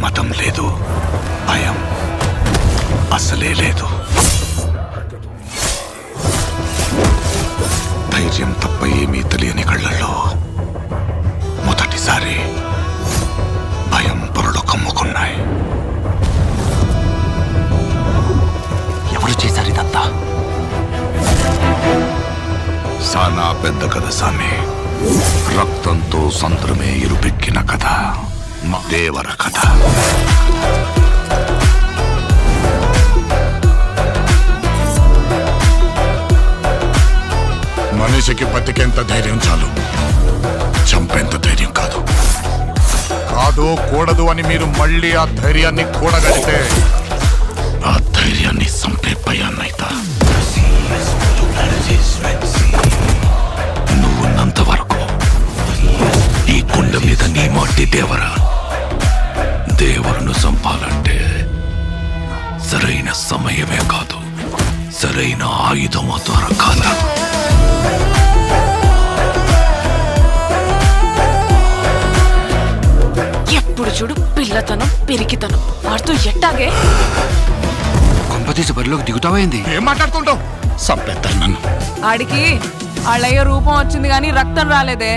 మతం లేదు, భయం అసలే లేదు. ధైర్యం తప్ప ఏమీ తెలియని కళ్ళల్లో మొదటిసారి భయం పొరలు కమ్ముకున్నాయి. ఎవరు చేశారు ఇదంతా? సానా పెద్ద కథ సామి. రక్తంతో సంద్రమే ఇరుపెక్కిన కథ మా దేవర కథ. మనిషికి బతికేంత ధైర్యం చాలు, చంపేంత ధైర్యం కాదు. కాదు కూడదు అని మీరు మళ్ళీ ఆ ధైర్యాన్ని కూడగలిగితే ఆ ధైర్యాన్ని చంపే భయాన్నైతా. నువ్వున్నంత వరకు ఈ కుండ మీద నీ మట్టి దేవరా. దేవరును చంపాలంటే సరైన సమయమే కాదు, సరైన ఆయుధము దొరకాల. ఎప్పుడు చూడు పిల్లతనం పెరిగితనం వాడుతూ ఎట్టాగే. కొంపతీసి బరిలోకి దిగుతావైంది. ఏం మాట్లాడుతుంటావు? చంపేస్తారు నన్ను. ఆడికి అళ్ళయ్య రూపం వచ్చింది గాని రక్తం రాలేదే.